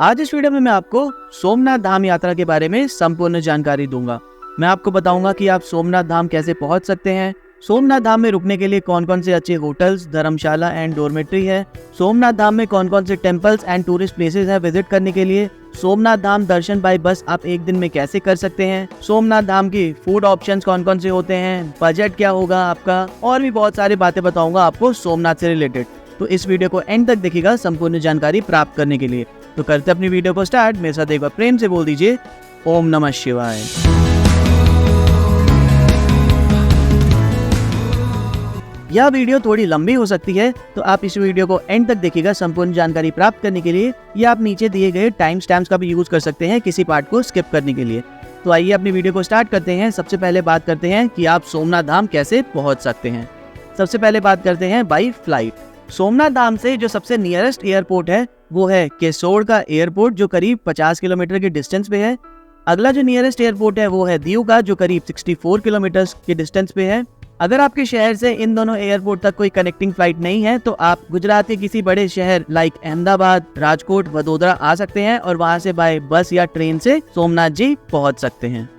आज इस वीडियो में मैं आपको सोमनाथ धाम यात्रा के बारे में संपूर्ण जानकारी दूंगा। मैं आपको बताऊंगा कि आप सोमनाथ धाम कैसे पहुंच सकते हैं, सोमनाथ धाम में रुकने के लिए कौन कौन से अच्छे होटल्स, धर्मशाला एंड डॉर्मेट्री है, सोमनाथ धाम में कौन कौन से टेम्पल्स एंड टूरिस्ट प्लेसेस है विजिट करने के लिए, सोमनाथ धाम दर्शन बाय बस आप एक दिन में कैसे कर सकते हैं, सोमनाथ धाम की फूड ऑप्शंस कौन कौन से होते हैं, बजट क्या होगा आपका, और भी बहुत सारी बातें बताऊंगा आपको सोमनाथ से रिलेटेड। तो इस वीडियो को एंड तक देखिएगा संपूर्ण जानकारी प्राप्त करने के लिए। तो करते अपनी वीडियो को स्टार्ट। मेरे साथ एक बार प्रेम से बोल दीजिए ओम नमः शिवाय। यह वीडियो थोड़ी लंबी हो सकती है, तो आप इस वीडियो को एंड तक देखिएगा संपूर्ण जानकारी प्राप्त करने के लिए, या आप नीचे दिए गए टाइम स्टैम्प्स का भी यूज कर सकते हैं किसी पार्ट को स्किप करने के लिए। तो आइए अपनी वीडियो को स्टार्ट करते हैं। सबसे पहले बात करते हैं कि आप सोमनाथ धाम कैसे पहुंच सकते हैं। सबसे पहले बात करते हैं बाई फ्लाइट। सोमनाथ धाम से जो सबसे नियरेस्ट एयरपोर्ट है वो है केसोड़ का एयरपोर्ट, जो करीब 50 किलोमीटर के डिस्टेंस पे है। अगला जो नियरेस्ट एयरपोर्ट है वो है दीव का, जो करीब 64 किलोमीटर के डिस्टेंस पे है। अगर आपके शहर से इन दोनों एयरपोर्ट तक कोई कनेक्टिंग फ्लाइट नहीं है तो आप गुजरात के किसी बड़े शहर लाइक अहमदाबाद, राजकोट, वडोदरा आ सकते हैं और वहां से बाय बस या ट्रेन से सोमनाथ जी पहुंच सकते हैं।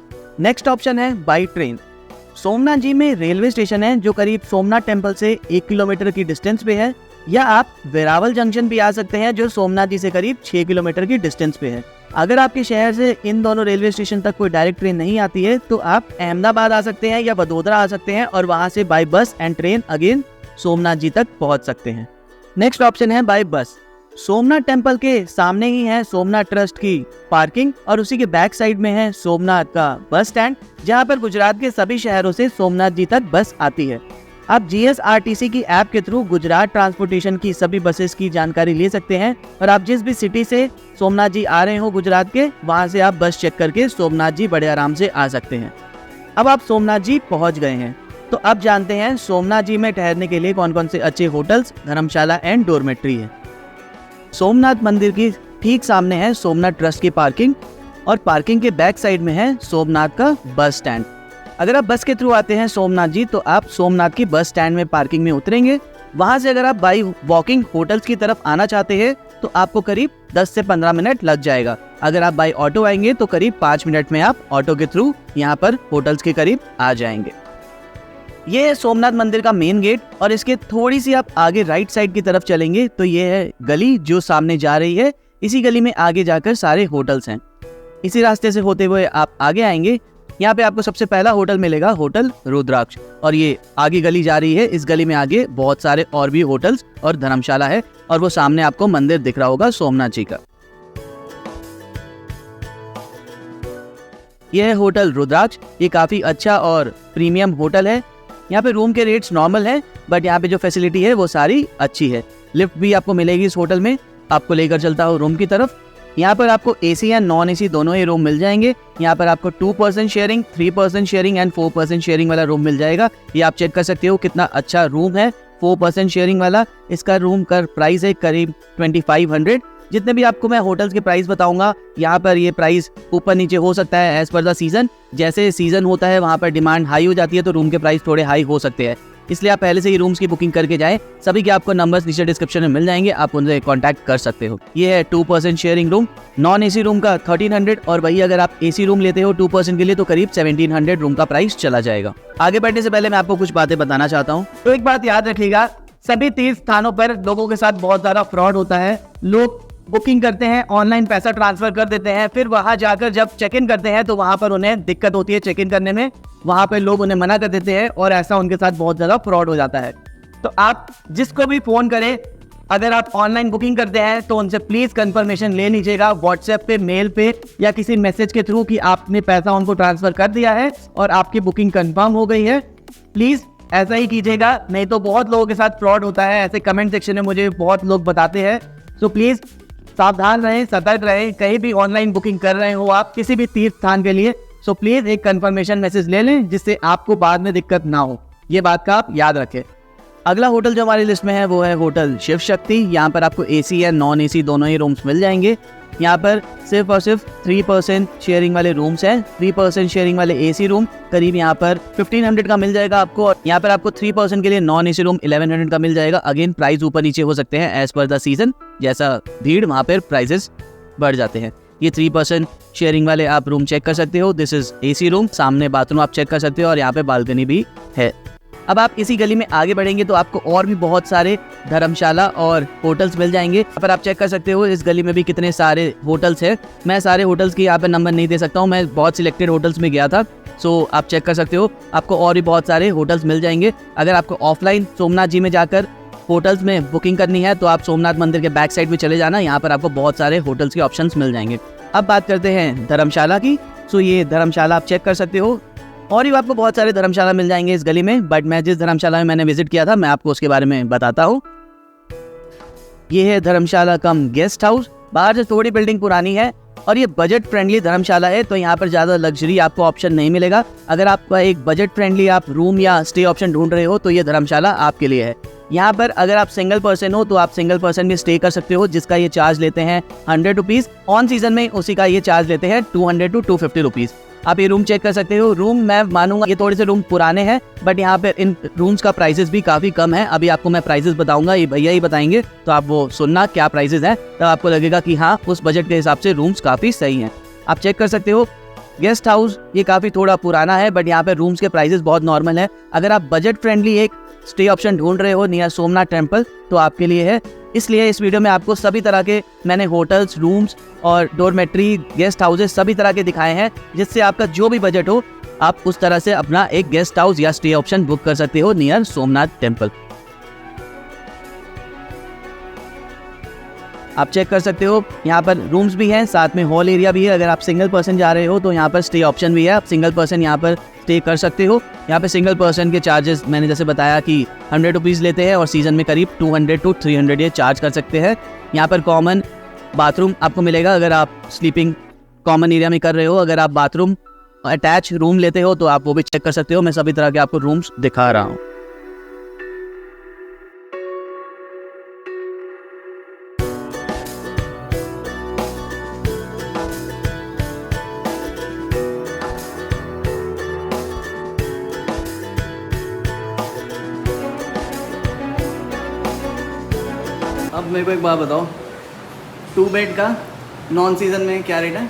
नेक्स्ट ऑप्शन है बाई ट्रेन। सोमनाथ जी में रेलवे स्टेशन है जो करीब सोमनाथ टेम्पल से 1 किलोमीटर की डिस्टेंस पे है, या आप वेरावल जंक्शन भी आ सकते हैं जो सोमनाथ जी से करीब 6 किलोमीटर की डिस्टेंस पे है। अगर आपके शहर से इन दोनों रेलवे स्टेशन तक कोई डायरेक्ट ट्रेन नहीं आती है तो आप अहमदाबाद आ सकते हैं या वडोदरा आ सकते हैं और वहां से बाय बस एंड ट्रेन अगेन सोमनाथ जी तक पहुंच सकते हैं। नेक्स्ट ऑप्शन है बाय बस। सोमनाथ टेम्पल के सामने ही है सोमनाथ ट्रस्ट की पार्किंग और उसी के बैक साइड में है सोमनाथ का बस स्टैंड, जहां पर गुजरात के सभी शहरों से सोमनाथ जी तक बस आती है। आप GSRTC की ऐप के थ्रू गुजरात ट्रांसपोर्टेशन की सभी बसेस की जानकारी ले सकते हैं और आप जिस भी सिटी से सोमनाथ जी आ रहे हो गुजरात के, वहां से आप बस चेक करके सोमनाथ जी बड़े आराम से आ सकते हैं। अब आप सोमनाथ जी पहुंच गए हैं तो अब जानते हैं सोमनाथ जी में ठहरने के लिए कौन कौन से अच्छे होटल्स, धर्मशाला एंड डॉर्मेट्री है। सोमनाथ मंदिर की ठीक सामने है सोमनाथ ट्रस्ट की पार्किंग और पार्किंग के बैक साइड में है सोमनाथ का बस स्टैंड। अगर आप बस के थ्रू आते हैं सोमनाथ जी तो आप सोमनाथ की बस स्टैंड में पार्किंग में उतरेंगे। वहां से अगर आप बाई वॉकिंग होटल्स की तरफ आना चाहते हैं तो आपको करीब 10 से 15 मिनट लग जाएगा। अगर आप बाई ऑटो आएंगे तो करीब 5 मिनट में आप ऑटो के थ्रू यहाँ पर होटल्स के करीब आ जाएंगे। ये है सोमनाथ मंदिर का मेन गेट और इसके थोड़ी सी आप आगे राइट साइड की तरफ चलेंगे तो ये है गली जो सामने जा रही है। इसी गली में आगे जाकर सारे होटल्स हैं। इसी रास्ते से होते हुए आप आगे आएंगे, यहाँ पे आपको सबसे पहला होटल मिलेगा, होटल रुद्राक्ष, और ये आगे गली जा रही है। इस गली में आगे बहुत सारे और भी होटल्स और धर्मशाला है और वो सामने आपको मंदिर दिख रहा होगा सोमनाथ जी का। यह है होटल रुद्राक्ष। ये काफी अच्छा और प्रीमियम होटल है। यहाँ पे रूम के रेट्स नॉर्मल है बट यहाँ पे जो फैसिलिटी है वो सारी अच्छी है। लिफ्ट भी आपको मिलेगी इस होटल में। आपको लेकर चलता हूँ रूम की तरफ। यहाँ पर आपको AC या नॉन AC दोनों ही रूम मिल जाएंगे। यहाँ पर आपको 2% शेयरिंग, 3% शेयरिंग एंड 4% शेयरिंग वाला रूम मिल जाएगा। ये आप चेक कर सकते हो कितना अच्छा रूम है 4% शेयरिंग वाला। इसका रूम का प्राइस है करीब 2500। जितने भी आपको मैं होटल्स के प्राइस बताऊंगा यहाँ पर ये प्राइस ऊपर नीचे हो सकता है एज पर द सीजन। जैसे सीजन होता है वहाँ पर डिमांड हाई हो जाती है तो रूम के प्राइस थोड़े हाई हो सकते हैं, इसलिए आप पहले से ही रूम्स की बुकिंग करके जाएं। सभी के आपको नंबर्स नीचे डिस्क्रिप्शन में मिल जाएंगे, आप उनसे कांटेक्ट कर सकते हो। ये है 2% sharing room. Non AC room का 1300 और वही अगर आप AC रूम लेते हो 2% के लिए तो करीब 1700 रूम का प्राइस चला जाएगा। आगे बढ़ने से पहले मैं आपको कुछ बातें बताना चाहता हूँ। तो एक बात याद रखिएगा, सभी तीर्थ स्थानों पर लोगों के साथ बहुत ज्यादा फ्रॉड होता है। लोग बुकिंग करते हैं, ऑनलाइन पैसा ट्रांसफर कर देते हैं, फिर वहां जाकर जब चेक इन करते हैं तो वहां पर उन्हें दिक्कत होती है चेक इन करने में। वहां पर लोग उन्हें मना कर देते हैं और ऐसा उनके साथ बहुत ज्यादा फ्रॉड हो जाता है। तो आप जिसको भी फोन करें, अगर आप ऑनलाइन बुकिंग करते हैं तो उनसे प्लीज कंफर्मेशन ले लीजिएगा व्हाट्सएप पे, मेल पे या किसी मैसेज के थ्रू कि आपने पैसा उनको ट्रांसफर कर दिया है और आपकी बुकिंग कंफर्म हो गई है। प्लीज ऐसा ही कीजिएगा, नहीं तो बहुत लोगों के साथ फ्रॉड होता है। ऐसे कमेंट सेक्शन में मुझे बहुत लोग बताते हैं। सो प्लीज सावधान रहें, सतर्क रहें। कहीं भी ऑनलाइन बुकिंग कर रहे हो आप किसी भी तीर्थ स्थान के लिए, सो प्लीज एक कंफर्मेशन मैसेज ले लें जिससे आपको बाद में दिक्कत ना हो। ये बात का आप याद रखें। अगला होटल जो हमारी लिस्ट में है वो है होटल शिव शक्ति। यहाँ पर आपको AC या नॉन AC दोनों ही रूम्स मिल जाएंगे। यहाँ पर सिर्फ और सिर्फ 3% शेयरिंग वाले रूम्स हैं। 3% शेयरिंग वाले AC रूम करीब यहाँ पर 1500 का मिल जाएगा आपको, और यहाँ पर आपको 3% के लिए नॉन AC रूम 1100 का मिल जाएगा। अगेन प्राइस ऊपर नीचे हो सकते हैं एज पर द सीजन, जैसा भीड़ वहाँ पर प्राइसेस बढ़ जाते हैं। ये 3% शेयरिंग वाले आप रूम चेक कर सकते हो। दिस इज AC रूम, सामने बाथरूम आप चेक कर सकते हो और यहाँ पे बालकनी भी है। अब आप इसी गली में आगे बढ़ेंगे तो आपको और भी बहुत सारे धर्मशाला और होटल्स मिल जाएंगे। यहाँ पर आप चेक कर सकते हो इस गली में भी कितने सारे होटल्स हैं। मैं सारे होटल्स की यहाँ पे नंबर नहीं दे सकता हूँ, मैं बहुत सिलेक्टेड होटल्स में गया था। सो आप चेक कर सकते हो, आपको और भी बहुत सारे होटल्स मिल जाएंगे। अगर आपको ऑफलाइन सोमनाथ जी में जाकर होटल्स में बुकिंग करनी है तो आप सोमनाथ मंदिर के बैक साइड में चले जाना, यहाँ पर आपको बहुत सारे होटल्स के ऑप्शंस मिल जाएंगे। अब बात करते हैं धर्मशाला की। सो ये धर्मशाला आप चेक कर सकते हो, और भी आपको बहुत सारे धर्मशाला मिल जाएंगे इस गली में, बट मैं जिस धर्मशाला में मैंने विजिट किया था मैं आपको उसके बारे में बताता हूँ। ये है धर्मशाला कम गेस्ट हाउस। बाहर से थोड़ी बिल्डिंग पुरानी है और ये बजट फ्रेंडली धर्मशाला है, तो यहाँ पर ज़्यादा लग्जरी आपको ऑप्शन नहीं मिलेगा। अगर आपका एक बजट फ्रेंडली आप रूम या स्टे ऑप्शन ढूंढ रहे हो तो ये धर्मशाला आपके लिए है। यहाँ पर अगर आप सिंगल पर्सन हो तो आप सिंगल पर्सन भी स्टे कर सकते हो, जिसका ये चार्ज लेते हैं 100 रुपीज़। ऑन सीजन में उसी का ये चार्ज लेते हैं 200 to 250 रुपीज़। आप ये रूम चेक कर सकते हो। रूम मैं मानूंगा ये थोड़े से रूम पुराने हैं, बट यहाँ पे इन रूम्स का प्राइसेस भी काफ़ी कम है। अभी आपको मैं प्राइसेस बताऊंगा, ये भैया ही बताएंगे, तो आप वो सुनना क्या प्राइसेस हैं, तब आपको लगेगा कि हाँ उस बजट के हिसाब से रूम्स काफ़ी सही हैं। आप चेक कर सकते हो गेस्ट हाउस ये काफ़ी थोड़ा पुराना है, बट यहाँ पे रूम्स के प्राइसेस बहुत नॉर्मल है। अगर आप बजट फ्रेंडली एक स्टे ऑप्शन ढूंढ रहे हो नियर सोमनाथ टेम्पल तो आपके लिए है। इसलिए इस वीडियो में आपको सभी तरह के मैंने होटल्स, रूम्स और डोरमेट्री, गेस्ट हाउसेस सभी तरह के दिखाए हैं, जिससे आपका जो भी बजट हो आप उस तरह से अपना एक गेस्ट हाउस या स्टे ऑप्शन बुक कर सकते हो नियर सोमनाथ टेम्पल। आप चेक कर सकते हो यहाँ पर रूम्स भी हैं, साथ में हॉल एरिया भी है। अगर आप सिंगल पर्सन जा रहे हो तो यहाँ पर स्टे ऑप्शन भी है, आप सिंगल पर्सन यहाँ पर स्टे कर सकते हो। यहाँ पे सिंगल पर्सन के चार्जेस मैंने जैसे बताया कि 100 रुपीज़ लेते हैं और सीजन में करीब 200 to 300 ये चार्ज कर सकते हैं। यहाँ पर कॉमन बाथरूम आपको मिलेगा अगर आप स्लीपिंग कॉमन एरिया में कर रहे हो। अगर आप बाथरूम अटैच रूम लेते हो तो आप वो भी चेक कर सकते हो। मैं सभी तरह के आपको रूम्स दिखा रहा हूँ। अब मेरे को एक बात बताओ, 2 बेड का नॉन सीजन में क्या रेट है?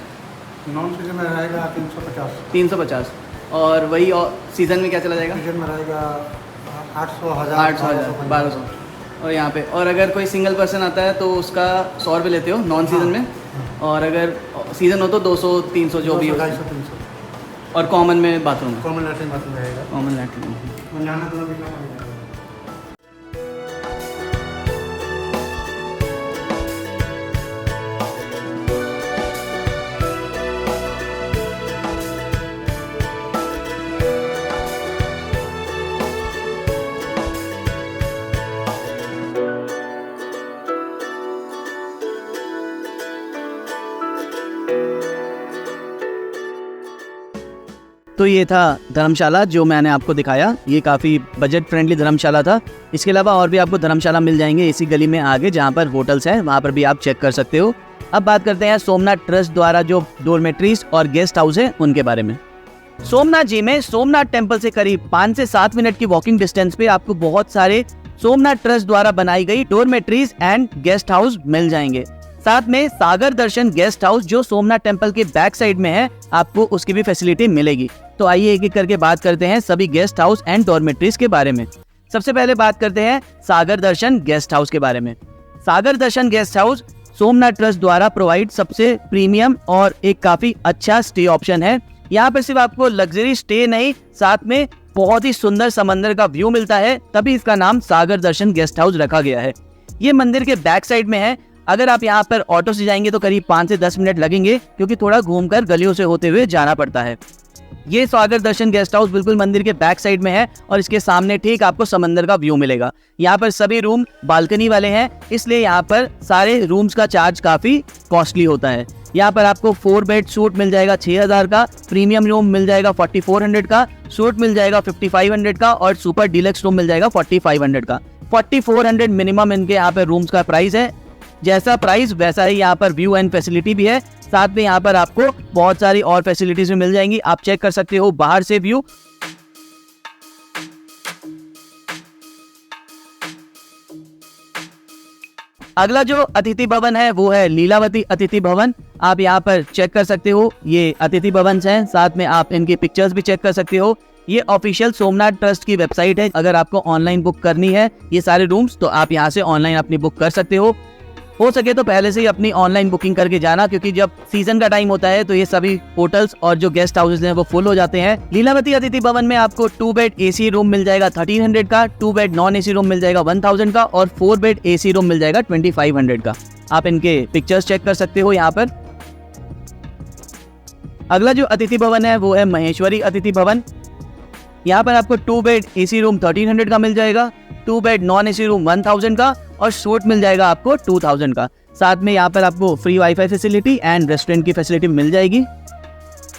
नॉन सीजन में रहेगा 350। 350। और वही और सीजन में क्या चला जाएगा? सीजन में रहेगा 800, 800, 1200। और यहाँ पे और अगर कोई सिंगल पर्सन आता है तो उसका 100 रुपये लेते हो नॉन सीजन में, और अगर सीजन हो तो 200, 300 जो भी हो। 250, 300। और कॉमन में बाथरूम? कॉमन लैट्रिन बाथरूम रहेगा। Common latrine. जाना तो भी कम रहेगा। तो ये था धर्मशाला जो मैंने आपको दिखाया। ये काफ़ी बजट फ्रेंडली धर्मशाला था। इसके अलावा और भी आपको धर्मशाला मिल जाएंगे इसी गली में आगे, जहाँ पर होटल्स हैं, वहाँ पर भी आप चेक कर सकते हो। अब बात करते हैं सोमनाथ ट्रस्ट द्वारा जो डोरमेट्रीज और गेस्ट हाउस है उनके बारे में। सोमनाथ जी में सोमनाथ टेम्पल से करीब 5 से 7 मिनट की वॉकिंग डिस्टेंस पे आपको बहुत सारे सोमनाथ ट्रस्ट द्वारा बनाई गई डोरमेट्रीज एंड गेस्ट हाउस मिल जाएंगे। साथ में सागर दर्शन गेस्ट हाउस जो सोमनाथ टेम्पल के बैक साइड में है, आपको उसकी भी फैसिलिटी मिलेगी। तो आइए एक एक करके बात करते हैं सभी गेस्ट हाउस एंड डॉर्मेट्रीज के बारे में। सबसे पहले बात करते हैं सागर दर्शन गेस्ट हाउस के बारे में। सागर दर्शन गेस्ट हाउस सोमनाथ ट्रस्ट द्वारा प्रोवाइड सबसे प्रीमियम और एक काफी अच्छा स्टे ऑप्शन है। यहाँ पर सिर्फ आपको लग्जरी स्टे नहीं, साथ में बहुत ही सुंदर समंदर का व्यू मिलता है, तभी इसका नाम सागर दर्शन गेस्ट हाउस रखा गया है। ये मंदिर के बैक साइड में है। अगर आप यहाँ पर ऑटो से जाएंगे तो करीब 5 से 10 मिनट लगेंगे, क्योंकि थोड़ा घूमकर गलियों से होते हुए जाना पड़ता है। ये सागर दर्शन गेस्ट हाउस बिल्कुल मंदिर के बैक साइड में है और इसके सामने ठीक आपको समंदर का व्यू मिलेगा। यहाँ पर सभी रूम बालकनी वाले हैं, इसलिए यहाँ पर सारे रूम्स का चार्ज काफी कॉस्टली होता है। यहाँ पर आपको 4 बेड सूट मिल जाएगा 6000 का, प्रीमियम रूम मिल जाएगा 4400 का, सूट मिल जाएगा 5500 का और सुपर डीलक्स रूम मिल जाएगा 4500 का। 4400 मिनिमम इनके यहाँ पे रूम्स का प्राइस है। जैसा प्राइस वैसा ही यहाँ पर व्यू एंड फैसिलिटी भी है। साथ में यहाँ पर आपको बहुत सारी और फैसिलिटीज भी मिल जाएंगी। आप चेक कर सकते हो बाहर से व्यू। अगला जो अतिथि भवन है वो है लीलावती अतिथि भवन। आप यहाँ पर चेक कर सकते हो, ये अतिथि भवन हैं, साथ में आप इनकी पिक्चर्स भी चेक कर सकते हो। ये ऑफिशियल सोमनाथ ट्रस्ट की वेबसाइट है। अगर आपको ऑनलाइन बुक करनी है ये सारे रूम्स तो आप यहाँ से ऑनलाइन अपनी बुक कर सकते हो सके तो पहले से ही अपनी ऑनलाइन बुकिंग करके जाना, क्योंकि जब सीजन का टाइम होता है तो ये सभी होटल्स और जो गेस्ट हाउसेस हैं वो फुल हो जाते हैं। लीलावती अतिथि भवन में आपको 2 बेड एसी रूम मिल जाएगा 1300 का, 2 बेड नॉन एसी रूम मिल जाएगा 1000 का और 4 बेड एसी रूम मिल जाएगा 2500 का। आप इनके पिक्चर्स चेक कर सकते हो यहाँ पर। अगला जो अतिथि भवन है वो है महेश्वरी अतिथि भवन। यहाँ पर आपको 2 बेड एसी रूम 1300 का मिल जाएगा, 2 बेड नॉन एसी रूम 1000 का और सूट मिल जाएगा आपको 2000 का। साथ में यहाँ पर आपको free wifi facility and restaurant की फैसिलिटी मिल जाएगी।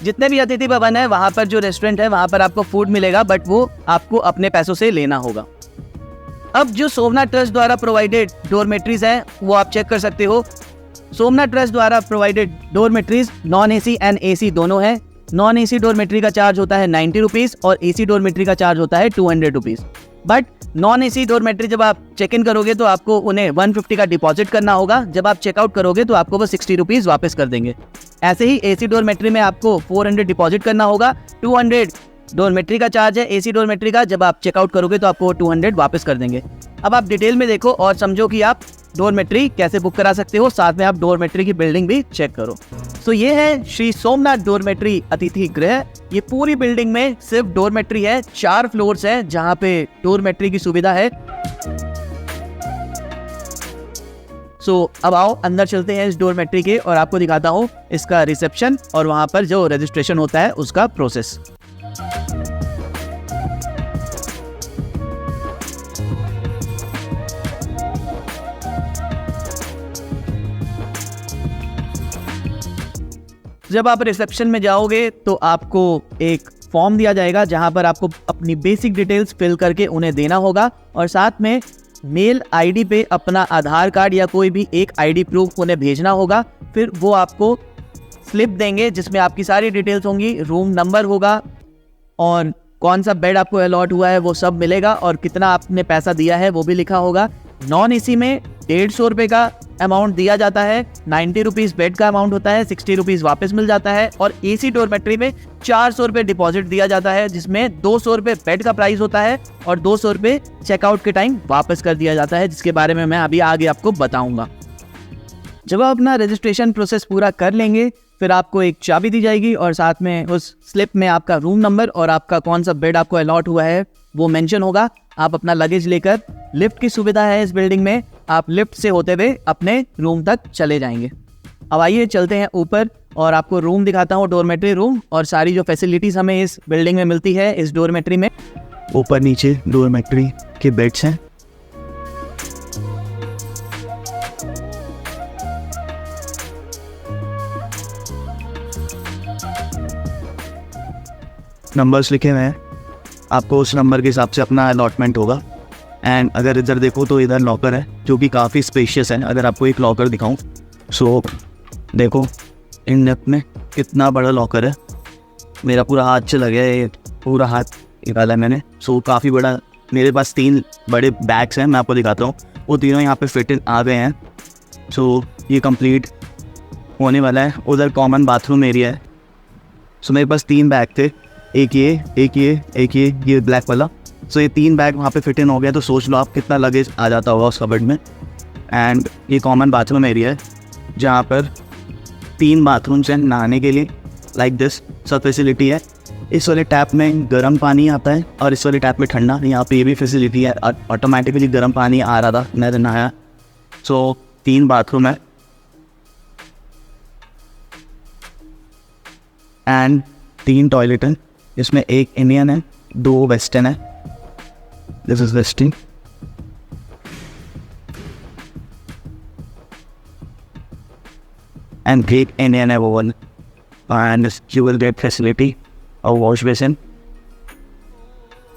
जितने भी अतिथि भवन है वहाँ पर जो रेस्टोरेंट है वहाँ पर आपको फूड मिलेगा, बट वो आपको अपने पैसों से लेना होगा। अब जो सोमनाथ ट्रस्ट द्वारा प्रोवाइडेड डोरमेट्रीज हैं वो आप चेक कर सकते हो। सोमनाथ ट्रस्ट द्वारा provided dormitories non AC and AC दोनों है। नॉन एसी डोरमेट्री का चार्ज होता है 90 रुपीज़ और एसी डोरमेट्री का चार्ज होता है 200 rupees. But non AC dormitory जब आप चेक इन करोगे तो आपको उन्हें 150 का डिपॉजिट करना होगा। जब आप चेकआउट करोगे तो आपको वो 60 रुपीज़ वापस कर देंगे। ऐसे ही एसी डोरमेट्री में आपको 400 डिपॉजिट करना होगा, 200 डोरमेट्री का चार्ज है एसी डोरमेट्री का। जब आप चेकआउट करोगे तो आपको 200 वापस कर देंगे। अब आप डिटेल में देखो और समझो कि आप डोरमेट्री कैसे बुक करा सकते हो, साथ में आप डोरमेट्री की बिल्डिंग भी चेक करो। तो ये है श्री सोमनाथ डोरमेट्री अतिथि गृह। ये पूरी बिल्डिंग में सिर्फ डोरमेट्री है, 4 फ्लोर्स है जहाँ पे डोरमेट्री की सुविधा है। अब आओ अंदर चलते हैं इस डोरमेट्री के और आपको दिखाता हूँ इसका रिसेप्शन और वहाँ पर जो रजिस्ट्रेशन होता है उसका प्रोसेस। जब आप रिसेप्शन में जाओगे तो आपको एक फॉर्म दिया जाएगा जहां पर आपको अपनी बेसिक डिटेल्स फिल करके उन्हें देना होगा और साथ में मेल आईडी पे अपना आधार कार्ड या कोई भी एक आईडी प्रूफ उन्हें भेजना होगा। फिर वो आपको स्लिप देंगे जिसमें आपकी सारी डिटेल्स होंगी, रूम नंबर होगा और कौन सा बेड आपको अलॉट हुआ है वो सब मिलेगा और कितना आपने पैसा दिया है वो भी लिखा होगा। नॉन एसी में 150 रुपये का अमाउंट दिया जाता है, 90 रुपीज़ बेड का अमाउंट होता है, 60 रुपीज़ वापस मिल जाता है और एसी डोरमेट्री में 400 रुपये डिपॉजिट दिया जाता है जिसमें 200 रुपये बेड का प्राइस होता है और 200 रुपये चेकआउट के टाइम वापस कर दिया जाता है, जिसके बारे में मैं अभी आगे आपको बताऊंगा। जब आप अपना रजिस्ट्रेशन प्रोसेस पूरा कर लेंगे फिर आपको एक चाबी दी जाएगी और साथ में उस स्लिप में आपका रूम नंबर और आपका कौन सा बेड आपको अलॉट हुआ है वो मेंशन होगा। आप अपना लगेज लेकर, लिफ्ट की सुविधा है इस बिल्डिंग में, आप लिफ्ट से होते हुए अपने रूम तक चले जाएंगे। अब आइए चलते हैं ऊपर और आपको रूम दिखाता हूँ, डोरमेट्री रूम और सारी जो फैसिलिटीज़ हमें इस बिल्डिंग में मिलती है इस डोरमेट्री में। ऊपर नीचे डोरमेट्री के बेड्स हैं। नंबर्स लिखे हुए हैं, आपको उस नंबर के हिसाब से अपना अलॉटमेंट होगा। एंड अगर इधर देखो तो इधर लॉकर है जो कि काफ़ी स्पेशियस है। अगर आपको एक लॉकर दिखाऊं देखो इन डेप्थ में कितना बड़ा लॉकर है, मेरा पूरा हाथ चला गया, ये पूरा हाथ निकाला है मैंने। काफ़ी बड़ा, मेरे पास 3 बड़े बैग्स हैं, मैं आपको दिखाता हूँ, वो तीनों यहाँ पे फिट आ गए हैं। ये कंप्लीट होने वाला है। उधर कॉमन बाथरूम एरिया है। मेरे पास 3 बैग थे, एक ये ब्लैक वाला। ये 3 बैग वहाँ पे फिट इन हो गया, तो सोच लो आप कितना लगेज आ जाता होगा उस कबर्ड में। एंड ये कॉमन बाथरूम एरिया है जहाँ पर 3 बाथरूम्स हैं नहाने के लिए, लाइक दिस सब फैसिलिटी है। इस वाले टैप में गर्म पानी आता है और इस वाले टैप में ठंडा। यहाँ पे ये भी फैसिलिटी है, ऑटोमेटिकली गर्म पानी आ रहा था, मैंने नहाया। 3 बाथरूम है एंड 3 टॉयलेट हैं, जिसमें एक इंडियन है, 2 वेस्टर्न है। दिस इज वेस्टर्न एंड एक इंडियन है, वो one. And you will get facility और वॉश बेसिन।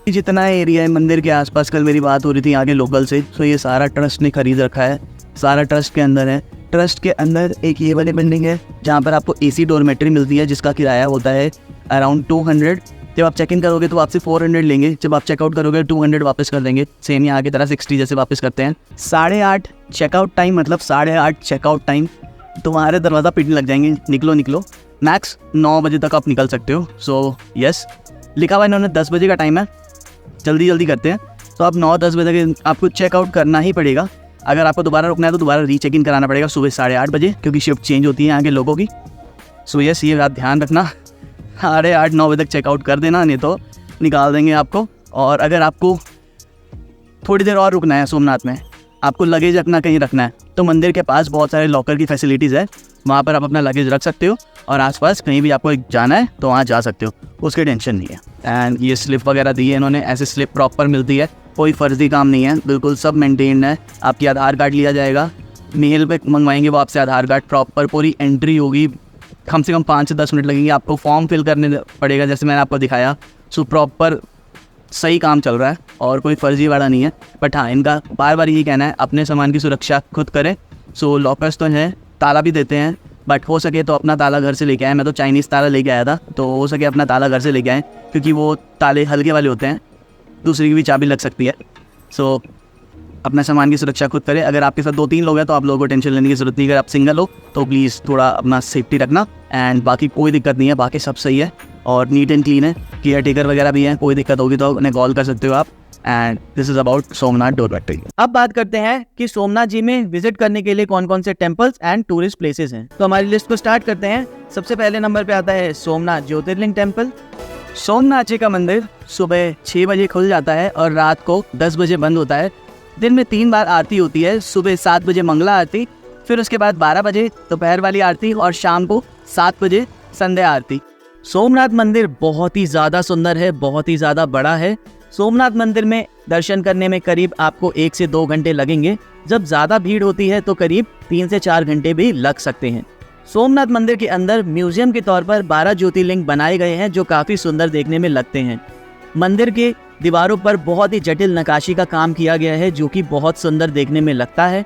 जितना एरिया है मंदिर के आसपास, कल मेरी बात हो रही थी यहाँ के लोकल से, ये सारा ट्रस्ट ने खरीद रखा है, सारा ट्रस्ट के अंदर है। ट्रस्ट के अंदर एक ये वाली बिल्डिंग है जहाँ पर आपको एसी डोरमेट्री मिलती है जिसका किराया होता है अराउंड 200 जब आप चेक इन करोगे तो आपसे 400 लेंगे, जब आप चेकआउट करोगे 200 वापस कर देंगे, सेम यहाँ की तरह 60 जैसे वापस करते हैं। 8:30 चेकआउट टाइम, मतलब 8:30 चेकआउट टाइम, तुम्हारे दरवाज़ा पीटने लग जाएंगे, निकलो। मैक्स 9 बजे तक आप निकल सकते हो। सो यस, लिखा हुआ इन्होंने 10 बजे का टाइम है, जल्दी करते हैं। तो आप 9-10 बजे तक आपको चेकआउट करना ही पड़ेगा। अगर आपको दोबारा रुकना है तो दोबारा रीचेक इन कराना पड़ेगा सुबह 8:30 बजे, क्योंकि शिफ्ट चेंज होती है यहाँ के लोगों की। सो यस, ये बात ध्यान रखना, 8:30-9 बजे तक चेकआउट कर देना, नहीं तो निकाल देंगे आपको। और अगर आपको थोड़ी देर और रुकना है सोमनाथ में, आपको लगेज अपना कहीं रखना है, तो मंदिर के पास बहुत सारे लॉकर की फैसिलिटीज़ है, वहाँ पर आप अपना लगेज रख सकते हो। और आसपास कहीं भी आपको जाना है तो वहाँ जा सकते हो, उसकी टेंशन नहीं है। एंड ये स्लिप वगैरह दी है इन्होंने, ऐसे स्लिप प्रॉपर मिलती है, कोई फर्जी काम नहीं है, बिल्कुल सब मेंटेन्ड है। आपकी आधार कार्ड लिया जाएगा, मेल पे मंगवाएंगे वो आपसे आधार कार्ड, प्रॉपर पूरी एंट्री होगी, कम से कम 5 से 10 मिनट लगेंगे। आपको फॉर्म फिल करने पड़ेगा जैसे मैंने आपको दिखाया। सो प्रॉपर सही काम चल रहा है और कोई फर्जी वाला नहीं है। बट हाँ, इनका बार बार यही कहना है अपने सामान की सुरक्षा खुद करें। सो लॉकर्स तो हैं, ताला भी देते हैं, बट हो सके तो अपना ताला घर से लेके आए। मैं तो चाइनीज़ ताला लेके आया था, तो हो सके अपना ताला घर से लेके आएँ, क्योंकि वो ताले हल्के वाले होते हैं, दूसरी की भी चाबी लग सकती है। सो अपना सामान की सुरक्षा खुद करें। अगर आपके साथ 2-3 लोग हैं तो आप लोगों को टेंशन लेने की ज़रूरत नहीं। अगर आप सिंगल हो तो प्लीज़ थोड़ा अपना सेफ्टी रखना। एंड बाकी कोई दिक्कत नहीं है, बाकी सब सही है और नीट एंड क्लीन है। केयर टेकर वगैरह भी हैं, कोई दिक्कत होगी तो उन्हें कॉल कर सकते हो आप। And this is about Somnath door factory. अब बात करते हैं कि सोमनाथ जी में विजिट करने के लिए कौन कौन से टेम्पल्स एंड टूरिस्ट प्लेसेस हैं। तो हमारी लिस्ट को स्टार्ट करते हैं। सबसे पहले नंबर पे आता है सोमनाथ ज्योतिर्लिंग टेम्पल। सोमनाथ जी का मंदिर सुबह 6 बजे खुल जाता है और रात को 10 बजे बंद होता है। दिन में 3 बार आरती होती है, सुबह 7 बजे मंगला आरती, फिर उसके बाद 12 बजे दोपहर वाली आरती और शाम को 7 बजे संध्या आरती। सोमनाथ मंदिर बहुत ही ज़्यादा सुंदर है, बहुत ही ज़्यादा बड़ा है। सोमनाथ मंदिर में दर्शन करने में करीब आपको 1 से 2 घंटे लगेंगे। जब ज़्यादा भीड़ होती है तो करीब 3 से 4 घंटे भी लग सकते हैं। सोमनाथ मंदिर के अंदर म्यूजियम के तौर पर 12 ज्योतिर्लिंग बनाए गए हैं, जो काफ़ी सुंदर देखने में लगते हैं। मंदिर के दीवारों पर बहुत ही जटिल नक्काशी का काम किया गया है, जो कि बहुत सुंदर देखने में लगता है।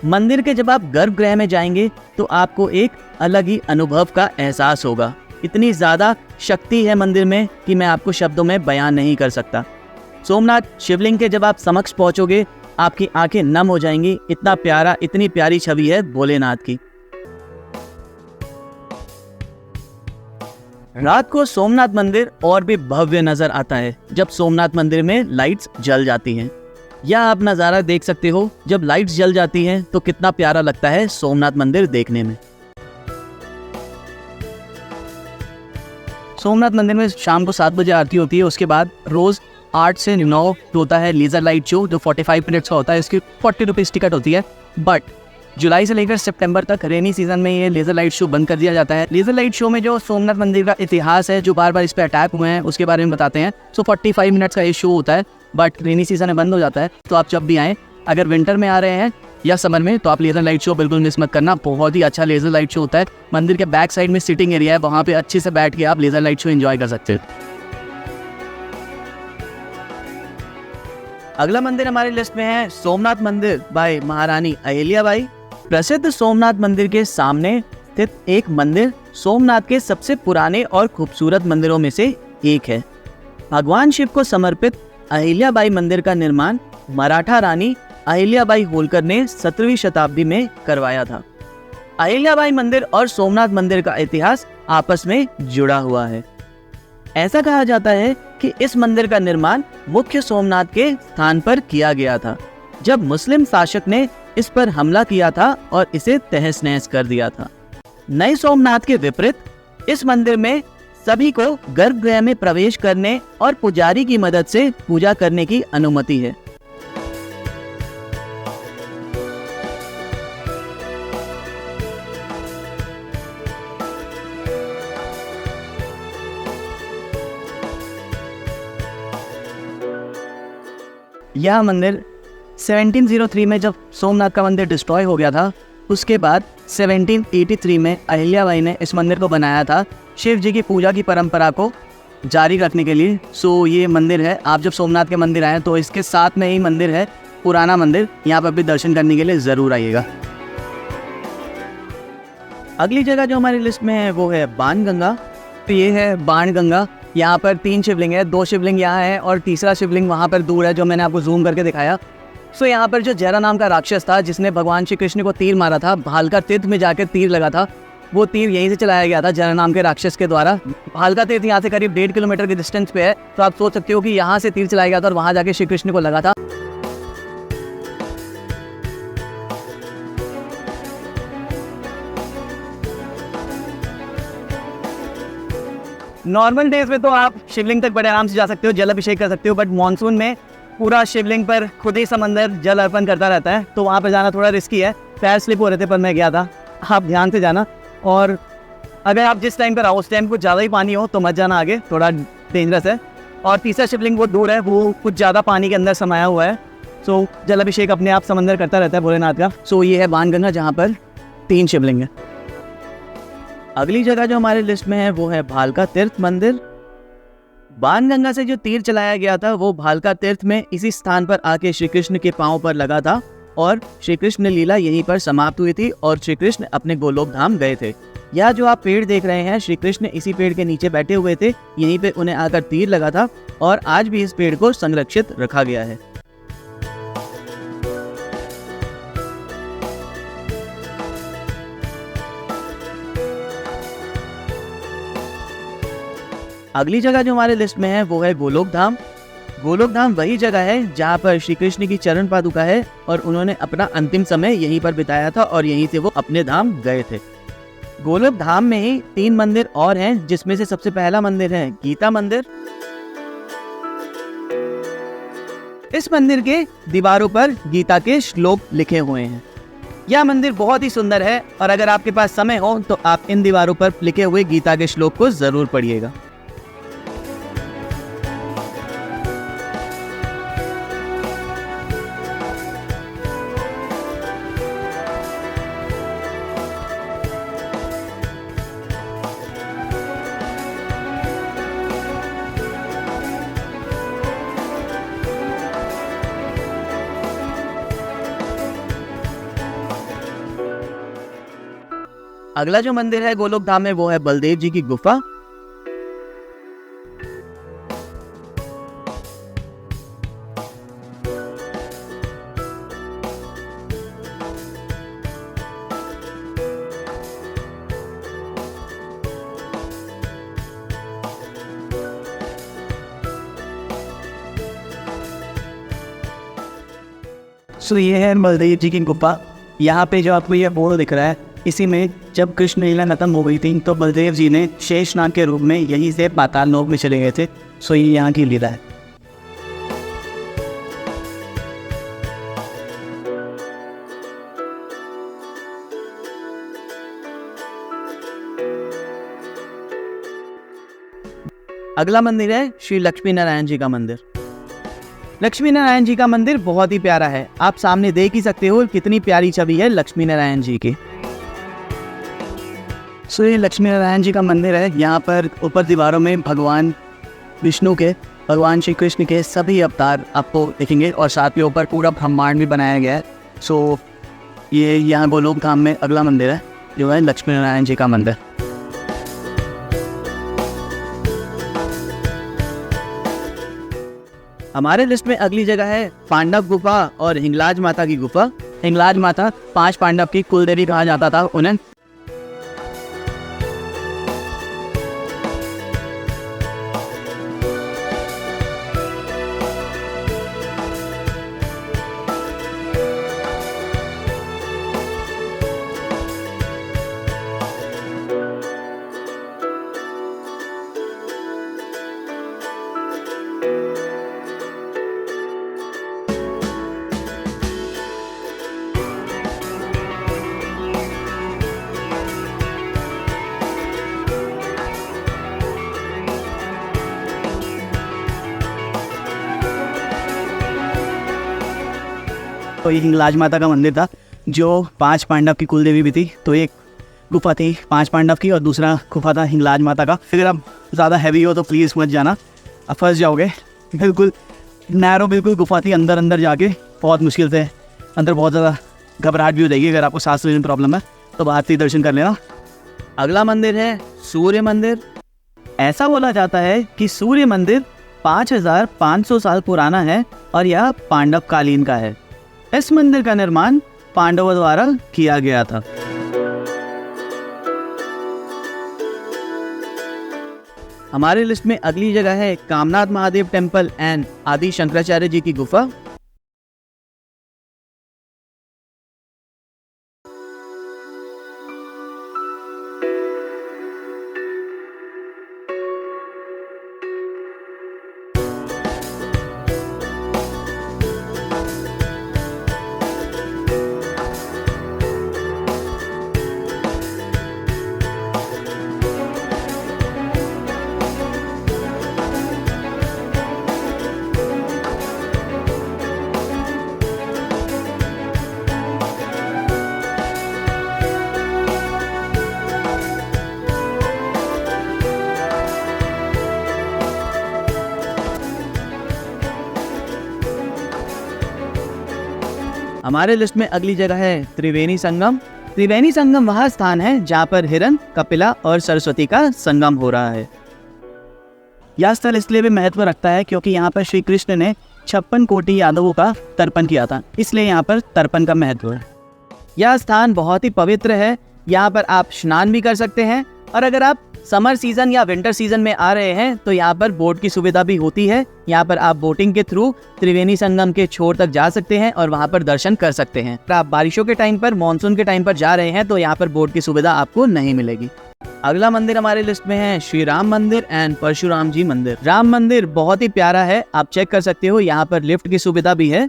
मंदिर के जब आप गर्भगृह में जाएंगे तो आपको एक अलग ही अनुभव का एहसास होगा। इतनी ज़्यादा शक्ति है मंदिर में कि मैं आपको शब्दों में बयान नहीं कर सकता। सोमनाथ शिवलिंग के जब आप समक्ष पहुंचोगे, आपकी आंखें नम हो जाएंगी। इतना प्यारा, इतनी प्यारी छवि है भोलेनाथ की। रात को सोमनाथ मंदिर और भी भव्य नजर आता है जब सोमनाथ मंदिर में लाइट्स जल जाती हैं। यह आप नज़ारा देख सकते हो, जब लाइट्स जल जाती हैं तो कितना प्यारा लगता है सोमनाथ मंदिर देखने में। सोमनाथ मंदिर में शाम को 7 बजे आरती होती है। उसके बाद रोज 8 से 9 होता है लेज़र लाइट शो, जो 45 मिनट्स का होता है। इसकी 40 रुपीज़ टिकट होती है। बट जुलाई से लेकर सितंबर तक रेनी सीजन में ये लेज़र लाइट शो बंद कर दिया जाता है। लेज़र लाइट शो में जो सोमनाथ मंदिर का इतिहास है, जो बार बार इस पर अटैक हुए हैं, उसके बारे में बताते हैं। सो 45 मिनट्स का ये शो होता है, बट रेनी सीजन में बंद हो जाता है। तो आप जब भी आएँ, अगर विंटर में आ रहे हैं या समर में, तो आप लेज़र लाइट शो बिल्कुल मिस मत करना। बहुत ही अच्छा लेज़र लाइट शो होता है। मंदिर के बैक साइड में सिटिंग एरिया है, वहाँ पे अच्छे से बैठ के आप लेज़र लाइट शो एंजॉय कर सकते हैं। अगला मंदिर हमारी लिस्ट में है सोमनाथ मंदिर बाय महारानी अहिल्याबाई। प्रसिद्ध सोमनाथ मंदिर के सामने स्थित एक मंदिर सोमनाथ के सबसे पुराने और खूबसूरत मंदिरों में से एक है। भगवान शिव को समर्पित अहिल्याबाई मंदिर का निर्माण मराठा रानी अहिल्याबाई होलकर ने 17वीं शताब्दी में करवाया था। अहिल्याबाई मंदिर और सोमनाथ मंदिर का इतिहास आपस में जुड़ा हुआ है। ऐसा कहा जाता है कि इस मंदिर का निर्माण मुख्य सोमनाथ के स्थान पर किया गया था, जब मुस्लिम शासक ने इस पर हमला किया था और इसे तहस नहस कर दिया था। नए सोमनाथ के विपरीत इस मंदिर में सभी को गर्भगृह में प्रवेश करने और पुजारी की मदद से पूजा करने की अनुमति है। यह मंदिर 1703 में जब सोमनाथ का मंदिर डिस्ट्रॉय हो गया था, उसके बाद 1783 में अहिल्याबाई ने इस मंदिर को बनाया था शिव जी की पूजा की परंपरा को जारी रखने के लिए। सो ये मंदिर है, आप जब सोमनाथ के मंदिर आए तो इसके साथ में ही मंदिर है पुराना मंदिर, यहाँ पर भी दर्शन करने के लिए ज़रूर आइएगा। अगली जगह जो हमारी लिस्ट में है वो है बाणगंगा। तो ये है बाणगंगा, यहाँ पर 3 शिवलिंग है, 2 शिवलिंग यहाँ है और तीसरा शिवलिंग वहाँ पर दूर है जो मैंने आपको जूम करके दिखाया। सो यहाँ पर जो जरा नाम का राक्षस था जिसने भगवान श्री कृष्ण को तीर मारा था, भालका तीर्थ में जाकर तीर लगा था, वो तीर यहीं से चलाया गया था जरा नाम के राक्षस के द्वारा। भालका तीर्थ यहाँ से करीब 1.5 किलोमीटर के डिस्टेंस पे है, तो आप सोच सकते हो कि यहाँ से तीर चलाया गया था और वहाँ जाके श्री कृष्ण को लगा था। नॉर्मल डेज में तो आप शिवलिंग तक बड़े आराम से जा सकते हो, जल अभिषेक कर सकते हो, बट मानसून में पूरा शिवलिंग पर खुद ही समंदर जल अर्पण करता रहता है, तो वहाँ पर जाना थोड़ा रिस्की है। पैर स्लिप हो रहे थे पर मैं गया था, आप ध्यान से जाना। और अगर आप जिस टाइम पर आओ उस टाइम कुछ ज़्यादा ही पानी हो तो मत जाना आगे, थोड़ा डेंजरस है। और तीसरा शिवलिंग वो दूर है, वो कुछ ज़्यादा पानी के अंदर समाया हुआ है, सो जल अभिषेक अपने आप समंदर करता रहता है भोलेनाथ का। सो ये है बाणगंगा जहाँ पर 3 शिवलिंग है। अगली जगह जो हमारे लिस्ट में है वो है भालका तीर्थ मंदिर। बाणगंगा से जो तीर चलाया गया था वो भालका तीर्थ में इसी स्थान पर आके श्री कृष्ण के पांव पर लगा था और श्री कृष्ण लीला यहीं पर समाप्त हुई थी और श्री कृष्ण अपने गोलोक धाम गए थे। यह जो आप पेड़ देख रहे हैं, श्री कृष्ण इसी पेड़ के नीचे बैठे हुए थे, यहीं पे उन्हें आकर तीर लगा था और आज भी इस पेड़ को संरक्षित रखा गया है। अगली जगह जो हमारे लिस्ट में है वो है गोलोक धाम। गोलोक धाम वही जगह है जहाँ पर श्री कृष्ण की चरण पादुका है और उन्होंने अपना अंतिम समय यहीं पर बिताया था और यहीं से वो अपने धाम गए थे। गोलोक धाम में ही 3 मंदिर और हैं, जिसमें से सबसे पहला मंदिर है गीता मंदिर। इस मंदिर के दीवारों पर गीता के श्लोक लिखे हुए हैं। यह मंदिर बहुत ही सुंदर है और अगर आपके पास समय हो तो आप इन दीवारों पर लिखे हुए गीता के श्लोक को जरूर पढ़िएगा। अगला जो मंदिर है गोलोक धाम में वो है बलदेव जी की गुफा। सो ये है बलदेव जी की गुफा। यहाँ पे जो आपको ये बोर्ड दिख रहा है, इसी में जब कृष्ण लीला खत्म हो गई थी तो बलदेव जी ने शेषनाग के रूप में यहीं से पाताल लोक में चले गए थे। सो ये यहाँ की लीला है। अगला मंदिर है श्री लक्ष्मी नारायण जी का मंदिर। लक्ष्मी नारायण जी का मंदिर बहुत ही प्यारा है, आप सामने देख ही सकते हो कितनी प्यारी छवि है लक्ष्मी नारायण जी की। सो ये लक्ष्मी नारायण जी का मंदिर है। यहाँ पर ऊपर दीवारों में भगवान विष्णु के, भगवान श्री कृष्ण के सभी अवतार आपको दिखेंगे और साथ में ऊपर पूरा ब्रह्मांड भी बनाया गया है। सो ये यहाँ गोलोक धाम में अगला मंदिर है जो है लक्ष्मी नारायण जी का मंदिर। हमारे लिस्ट में अगली जगह है पांडव गुफा और हिंगलाज माता की गुफा। हिंगलाज माता 5 पांडव की कुलदेवी कहा जाता था उन्हें। तो ये हिंगलाज माता का मंदिर था जो 5 पांडव की कुलदेवी भी थी। तो एक गुफा थी 5 पांडव की और दूसरा गुफा था हिंगलाज माता का। अगर आप ज़्यादा हैवी हो तो प्लीज़ मत जाना, आप फंस जाओगे। बिल्कुल नैरो बिल्कुल गुफा थी, अंदर अंदर जाके बहुत मुश्किल से अंदर, बहुत ज़्यादा घबराहट भी हो जाएगी। अगर आपको सांस लेने में प्रॉब्लम है तो बाहर से दर्शन कर लेना। अगला मंदिर है सूर्य मंदिर। ऐसा बोला जाता है कि सूर्य मंदिर 5500 साल पुराना है और यह पांडव कालीन का है। इस मंदिर का निर्माण पांडवों द्वारा किया गया था। हमारे लिस्ट में अगली जगह है कामनाथ महादेव टेम्पल एंड आदि शंकराचार्य जी की गुफा। हमारे लिस्ट में अगली जगह है त्रिवेणी संगम। त्रिवेणी संगम वह स्थान है जहाँ पर हिरन, कपिला और सरस्वती का संगम हो रहा है। यह स्थल इसलिए भी महत्व रखता है क्योंकि यहाँ पर श्री कृष्ण ने 56 कोटि यादवों का तर्पण किया था, इसलिए यहाँ पर तर्पण का महत्व है। यह स्थान बहुत ही पवित्र है। यहाँ पर आप स्नान भी कर सकते हैं और अगर आप समर सीजन या विंटर सीजन में आ रहे हैं तो यहाँ पर बोट की सुविधा भी होती है। यहाँ पर आप बोटिंग के थ्रू त्रिवेणी संगम के छोर तक जा सकते हैं और वहाँ पर दर्शन कर सकते हैं। अगर आप बारिशों के टाइम पर, मानसून के टाइम पर जा रहे हैं तो यहाँ पर बोट की सुविधा आपको नहीं मिलेगी। अगला मंदिर हमारे लिस्ट में है श्री राम मंदिर एंड परशुराम जी मंदिर। राम मंदिर बहुत ही प्यारा है, आप चेक कर सकते हो। यहाँ पर लिफ्ट की सुविधा भी है।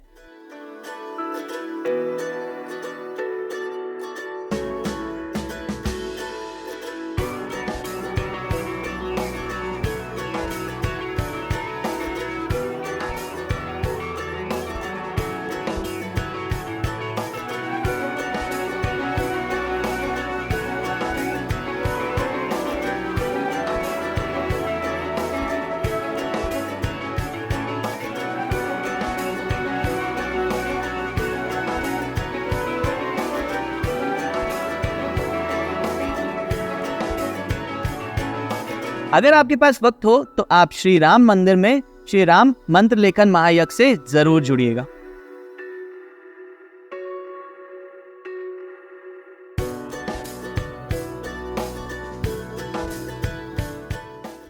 अगर आपके पास वक्त हो तो आप श्री राम मंदिर में श्री राम मंत्र लेखन महायज्ञ से जरूर जुड़िएगा।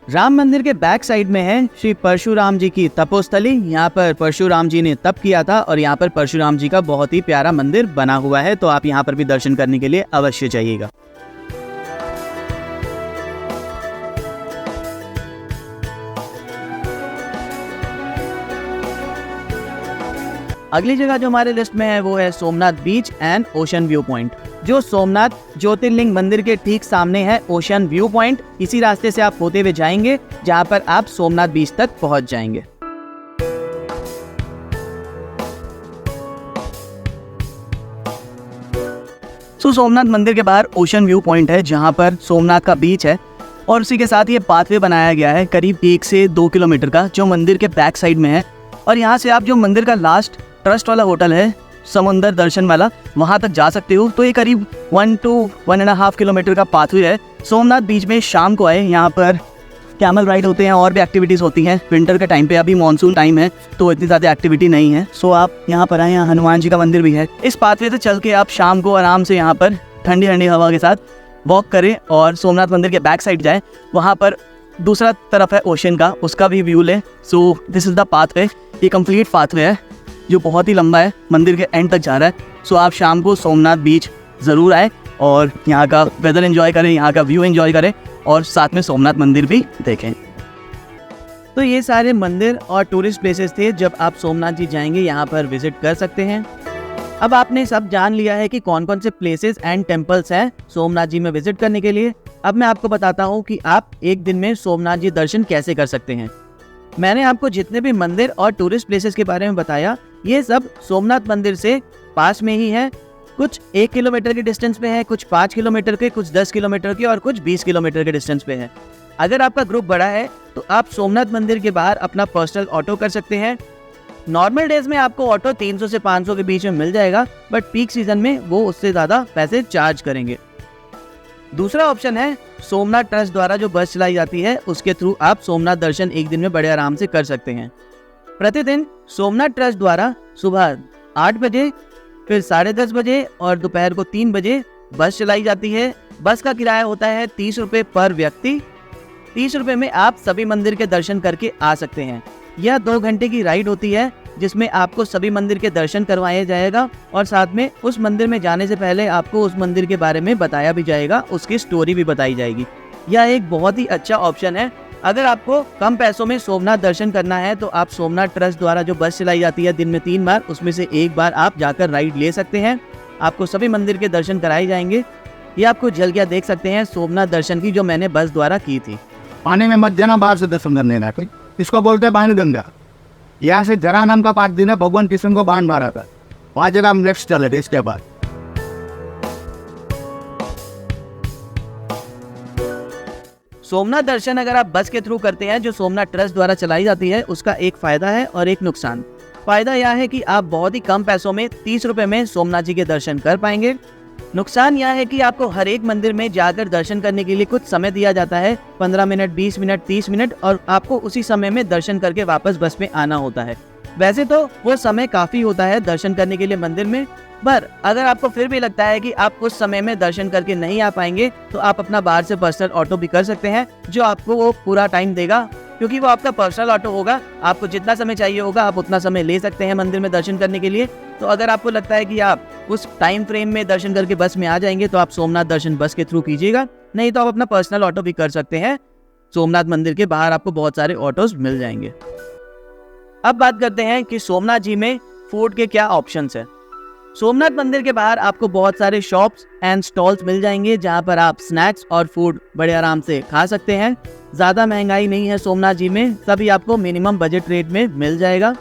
राम मंदिर के बैक साइड में है श्री परशुराम जी की तपोस्थली। यहाँ पर परशुराम जी ने तप किया था और यहाँ पर परशुराम जी का बहुत ही प्यारा मंदिर बना हुआ है, तो आप यहाँ पर भी दर्शन करने के लिए अवश्य जाइएगा। अगली जगह जो हमारे लिस्ट में है वो है सोमनाथ बीच एंड ओशन व्यू पॉइंट, जो सोमनाथ ज्योतिर्लिंग मंदिर के ठीक सामने है ओशन व्यू पॉइंट। इसी रास्ते से आप होते हुए जाएंगे जहां पर आप सोमनाथ बीच तक पहुंच जाएंगे। सोमनाथ मंदिर के बाहर ओशन व्यू पॉइंट है जहां पर सोमनाथ का बीच है और उसी के साथ ये पाथवे बनाया गया है करीब 1 से 2 किलोमीटर का, जो मंदिर के बैक साइड में है। और यहाँ से आप जो मंदिर का लास्ट ट्रस्ट वाला होटल है समुंदर दर्शन वाला, वहाँ तक जा सकते हो। तो ये करीब 1 to 1.5 किलोमीटर का पाथवे है। सोमनाथ बीच में शाम को आए, यहाँ पर कैमल राइड होते हैं और भी एक्टिविटीज़ होती हैं। विंटर के टाइम पे, अभी मानसून टाइम है तो इतनी ज़्यादा एक्टिविटी नहीं है। सो आप यहाँ पर आए, यहाँ हनुमान जी का मंदिर भी है। इस पाथवे से चल के आप शाम को आराम से यहाँ पर ठंडी ठंडी हवा के साथ वॉक करें और सोमनाथ मंदिर के बैक साइड जाएँ। वहाँ पर दूसरा तरफ है ओशन का, उसका भी व्यू लें। So this is the pathway. ये कंप्लीट पाथवे है जो बहुत ही लंबा है, मंदिर के एंड तक जा रहा है। सो आप शाम को सोमनाथ बीच ज़रूर आए और यहाँ का वेदर एंजॉय करें, यहाँ का व्यू एंजॉय करें और साथ में सोमनाथ मंदिर भी देखें। तो ये सारे मंदिर और टूरिस्ट प्लेसेस थे जब आप सोमनाथ जी जाएंगे यहाँ पर विजिट कर सकते हैं। अब आपने सब जान लिया है कि कौन कौन से प्लेसेस एंड टेम्पल्स हैं सोमनाथ जी में विजिट करने के लिए। अब मैं आपको बताता हूँ कि आप एक दिन में सोमनाथ जी दर्शन कैसे कर सकते हैं। मैंने आपको जितने भी मंदिर और टूरिस्ट प्लेसेस के बारे में बताया, ये सब सोमनाथ मंदिर से पास में ही है। कुछ 1 किलोमीटर के डिस्टेंस पे है, कुछ 5 किलोमीटर के, कुछ 10 किलोमीटर के और कुछ 20 किलोमीटर के डिस्टेंस पे है। अगर आपका ग्रुप बड़ा है तो आप सोमनाथ मंदिर के बाहर अपना पर्सनल ऑटो कर सकते हैं। नॉर्मल डेज में आपको ऑटो 300 से 500 के बीच में मिल जाएगा, बट पीक सीजन में वो उससे ज़्यादा पैसे चार्ज करेंगे। दूसरा ऑप्शन है सोमनाथ ट्रस्ट द्वारा जो बस चलाई जाती है उसके थ्रू आप सोमनाथ दर्शन एक दिन में बड़े आराम से कर सकते हैं। प्रतिदिन सोमनाथ ट्रस्ट द्वारा सुबह 8 बजे, फिर 10:30 बजे और दोपहर को 3 बजे बस चलाई जाती है। बस का किराया होता है 30 रुपये पर व्यक्ति। 30 रुपये में आप सभी मंदिर के दर्शन करके आ सकते हैं। यह 2 घंटे की राइड होती है जिसमें आपको सभी मंदिर के दर्शन करवाया जाएगा और साथ में उस मंदिर में जाने से पहले आपको उस मंदिर के बारे में बताया भी जाएगा, उसकी स्टोरी भी बताई जाएगी। यह एक बहुत ही अच्छा ऑप्शन है। अगर आपको कम पैसों में सोमनाथ दर्शन करना है तो आप सोमनाथ ट्रस्ट द्वारा जो बस चलाई जाती है दिन में 3 बार, उसमें से 1 बार आप जाकर राइड ले सकते हैं। आपको सभी मंदिर के दर्शन कराए जाएंगे। ये आपको झलकियाँ देख सकते हैं सोमनाथ दर्शन की जो मैंने बस द्वारा की थी। पानी में मत जाना, बाहर से दर्शन करने ना कोई। इसको बोलते हैं बाण गंगा। यहाँ से जरा नाम का 5 दिन है, भगवान कृष्ण को बाण मारा था, 5 जगह हम लेफ्ट चले थे। इसके बाद सोमनाथ दर्शन अगर आप बस के थ्रू करते हैं जो सोमनाथ ट्रस्ट द्वारा चलाई जाती है, उसका एक फायदा है और एक नुकसान। फायदा यह है कि आप बहुत ही कम पैसों में 30 रुपए में सोमनाथ जी के दर्शन कर पाएंगे। नुकसान यह है कि आपको हर एक मंदिर में जाकर दर्शन करने के लिए कुछ समय दिया जाता है, 15 मिनट, 20 मिनट, 30 मिनट, और आपको उसी समय में दर्शन करके वापस बस में आना होता है। वैसे तो वो समय काफी होता है दर्शन करने के लिए मंदिर में, पर अगर आपको फिर भी लगता है कि आप उस समय में दर्शन करके नहीं आ पाएंगे तो आप अपना बाहर से पर्सनल ऑटो भी कर सकते हैं जो आपको वो पूरा टाइम देगा, क्योंकि वो आपका पर्सनल ऑटो होगा। आपको जितना समय चाहिए होगा आप उतना समय ले सकते हैं मंदिर में दर्शन करने के लिए। तो अगर आपको लगता है कि आप उस टाइम फ्रेम में दर्शन करके बस में आ जाएंगे तो आप सोमनाथ दर्शन बस के थ्रू कीजिएगा, नहीं तो आप अपना पर्सनल ऑटो भी कर सकते हैं। सोमनाथ मंदिर के बाहर आपको बहुत सारे ऑटोज मिल जाएंगे। अब बात करते हैं कि सोमनाथ जी में फूड के क्या ऑप्शंस है। सोमनाथ मंदिर के बाहर आपको बहुत सारे शॉप्स एंड स्टॉल्स मिल जाएंगे जहां पर आप स्नैक्स और फूड बड़े आराम से खा सकते हैं। ज़्यादा महंगाई नहीं है सोमनाथ जी में, सभी आपको मिनिमम बजट रेट में मिल जाएगा।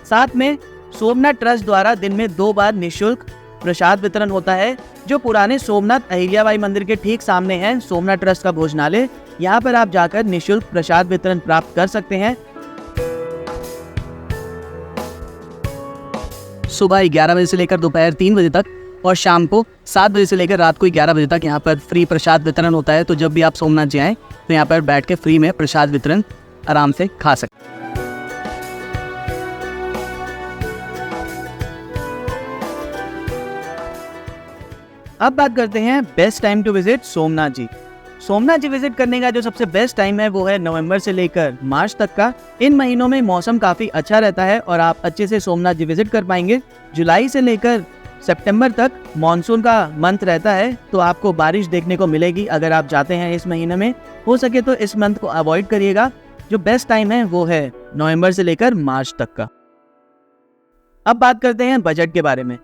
साथ में सोमनाथ ट्रस्ट द्वारा दिन में 2 बार निःशुल्क प्रसाद वितरण होता है, जो पुराने सोमनाथ अहिल्याबाई मंदिर के ठीक सामने है सोमनाथ ट्रस्ट का भोजनालय। यहाँ पर आप जाकर निःशुल्क प्रसाद वितरण प्राप्त कर सकते हैं। सुबह 11 बजे से लेकर दोपहर 3 बजे तक और शाम को 7 बजे से लेकर रात को 11 बजे तक यहाँ पर फ्री प्रसाद वितरण होता है। तो जब भी आप सोमनाथ जी आएँ तो यहाँ पर बैठ के फ्री में प्रसाद वितरण आराम से खा सकते हैं। अब बात करते हैं best time to visit Somnath ji. Somnath ji visit करने का जो सबसे बेस्ट टाइम है वो है नवंबर से लेकर मार्च तक का। इन महीनों में मौसम काफ़ी अच्छा रहता है और आप अच्छे से सोमनाथ जी विजिट कर पाएंगे। जुलाई से लेकर सितंबर तक मॉनसून का मंथ रहता है, तो आपको बारिश देखने को मिलेगी अगर आप जाते हैं इस महीने में। हो सके तो इस मंथ को अवॉइड करिएगा। जो बेस्ट टाइम है वो है नवंबर से लेकर मार्च तक का। अब बात करते हैं बजट के बारे में।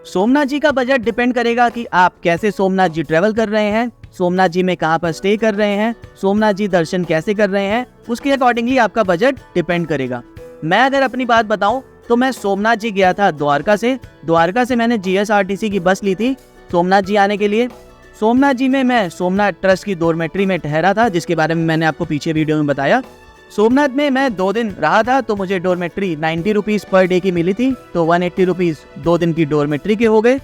सोमनाथ जी का बजट डिपेंड करेगा कि आप कैसे सोमनाथ जी ट्रेवल कर रहे हैं, सोमनाथ जी में कहाँ पर स्टे कर रहे हैं, सोमनाथ जी दर्शन कैसे कर रहे हैं, उसके अकॉर्डिंगली आपका बजट डिपेंड करेगा। मैं अगर अपनी बात बताऊं तो मैं सोमनाथ जी गया था द्वारका से मैंने GSRTC की बस ली थी सोमनाथ जी आने के लिए। सोमनाथ जी में मैं सोमनाथ ट्रस्ट की डॉर्मेट्री में ठहरा था, जिसके बारे में मैंने आपको पीछे वीडियो में बताया। सोमनाथ में मैं 2 दिन रहा था तो मुझे डॉर्मेट्री 90 रुपीज़ पर डे की मिली थी, तो 180 रुपीज़ 2 दिन की डॉर्मेट्री के हो गए।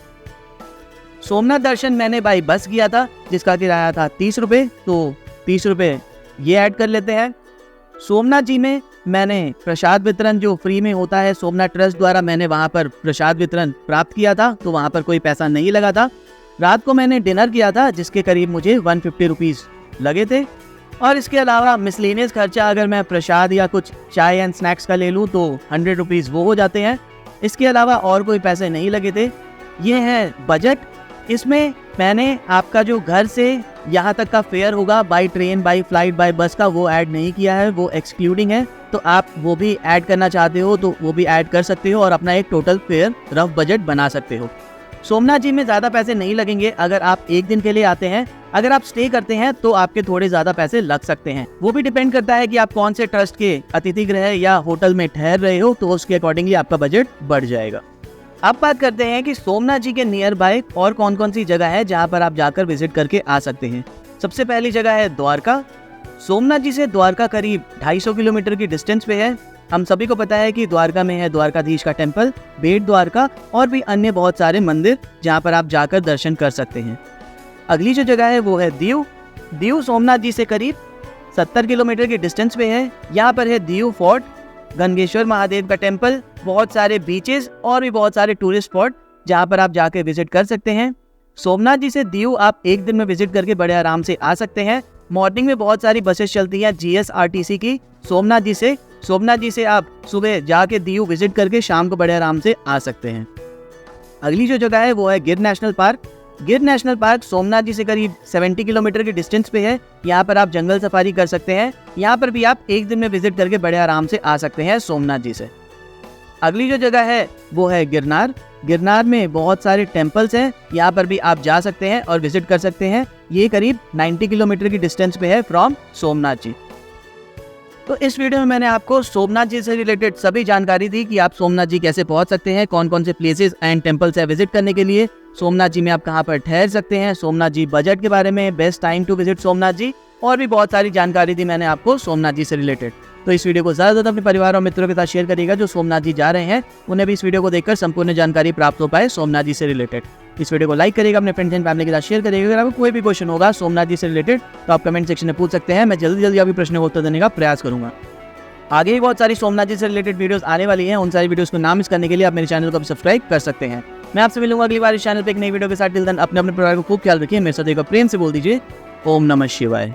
सोमनाथ दर्शन मैंने बाई बस किया था जिसका किराया था 30 रुपये, तो 30 रुपये ये ऐड कर लेते हैं। सोमनाथ जी में मैंने प्रसाद वितरण जो फ्री में होता है सोमनाथ ट्रस्ट द्वारा, मैंने वहाँ पर प्रसाद वितरण प्राप्त किया था, तो वहाँ पर कोई पैसा नहीं लगा था। रात को मैंने डिनर किया था जिसके करीब मुझे 150 रुपीज़ लगे थे। और इसके अलावा मिसलेनियस खर्चा अगर मैं प्रसाद या कुछ चाय एंड स्नैक्स का ले लूँ तो 100 रुपीज़ वो हो जाते हैं। इसके अलावा और कोई पैसे नहीं लगे थे। ये है बजट। इसमें मैंने आपका जो घर से यहाँ तक का फेयर होगा by train, by flight, by bus का, वो ऐड नहीं किया है, वो एक्सक्लूडिंग है। तो आप वो भी ऐड करना चाहते हो तो वो भी ऐड कर सकते हो और अपना एक टोटल फेयर रफ बजट बना सकते हो। सोमनाथ जी में ज़्यादा पैसे नहीं लगेंगे अगर आप 1 दिन के लिए आते हैं। अगर आप स्टे करते हैं तो आपके थोड़े ज़्यादा पैसे लग सकते हैं। वो भी डिपेंड करता है कि आप कौन से ट्रस्ट के अतिथि गृह या होटल में ठहर रहे हो, तो उसके अकॉर्डिंगली आपका बजट बढ़ जाएगा। अब बात करते हैं कि सोमनाथ जी के नियर बाय और कौन कौन सी जगह है जहाँ पर आप जाकर विजिट करके आ सकते हैं। सबसे पहली जगह है द्वारका। सोमनाथ जी से द्वारका करीब 250 किलोमीटर की डिस्टेंस पे है। हम सभी को पता है कि द्वारका में है द्वारकाधीश का टेम्पल, बेट द्वारका और भी अन्य बहुत सारे मंदिर जहाँ पर आप जाकर दर्शन कर सकते हैं। अगली जो जगह है वो है दीव। दीव सोमनाथ जी से करीब 70 किलोमीटर के डिस्टेंस पे है। यहाँ पर है दीव फोर्ट, गंगेश्वर महादेव का टेम्पल, बहुत सारे बीचेस और भी बहुत सारे टूरिस्ट स्पॉट जहाँ पर आप जाके विजिट कर सकते हैं। सोमनाथ जी से दीव आप एक दिन में विजिट करके बड़े आराम से आ सकते हैं। मॉर्निंग में बहुत सारी बसेस चलती हैं GSRTC की सोमनाथ जी से आप सुबह जाके दीव विजिट करके शाम को बड़े आराम से आ सकते हैं। अगली जो जगह है वो है गिर नेशनल पार्क। गिर नेशनल पार्क सोमनाथ जी से करीब 70 किलोमीटर के डिस्टेंस पे है। यहाँ पर आप जंगल सफारी कर सकते हैं। यहाँ पर भी आप एक दिन में विजिट करके बड़े आराम से आ सकते हैं सोमनाथ जी से। अगली जो जगह है वो है गिरनार। गिरनार में बहुत सारे टेम्पल्स हैं, यहाँ पर भी आप जा सकते हैं और विजिट कर सकते हैं। ये करीब 90 किलोमीटर की डिस्टेंस पे है फ्रॉम सोमनाथ जी। तो इस वीडियो में मैंने आपको सोमनाथ जी से रिलेटेड सभी जानकारी दी कि आप सोमनाथ जी कैसे पहुंच सकते हैं, कौन कौन से प्लेसेस एंड टेम्पल्स है विजिट करने के लिए, सोमनाथ जी में आप कहां पर ठहर सकते हैं, सोमनाथ जी बजट के बारे में, best time to visit Somnath ji, और भी बहुत सारी जानकारी दी मैंने आपको सोमनाथ जी से रिलेटेड। तो इस वीडियो को ज़्यादा से ज़्यादा अपने परिवार और मित्रों के साथ शेयर करिएगा जो सोमनाथ जी जा रहे हैं, उन्हें भी इस वीडियो को देखकर संपूर्ण जानकारी प्राप्त हो पाए सोमनाथ जी से रिलेटेड। इस वीडियो को लाइक करिएगा, अपने फ्रेंड्स एंड फैमिली के साथ शेयर करिएगा। अगर आपको कोई भी क्वेश्चन होगा सोमनाथ जी से रिलेटेड तो आप कमेंट सेक्शन में पूछ सकते हैं, मैं जल्दी जल्दी आपके प्रश्न को उत्तर देने का प्रयास करूंगा। आगे भी बहुत सारी सोमनाथ जी से रिलेटेड वीडियोस आने वाली हैं, उन सारी वीडियोस को ना मिस करने के लिए आप मेरे चैनल को भी सब्सक्राइब कर सकते हैं। मैं आपसे मिलूंगा अगली बार इस चैनल पे एक नई वीडियो के साथ। टिल देन अपने परिवार को खूब ख्याल रखिए। मेरे साथ एक बार प्रेम से बोल दीजिए ओम नमः शिवाय।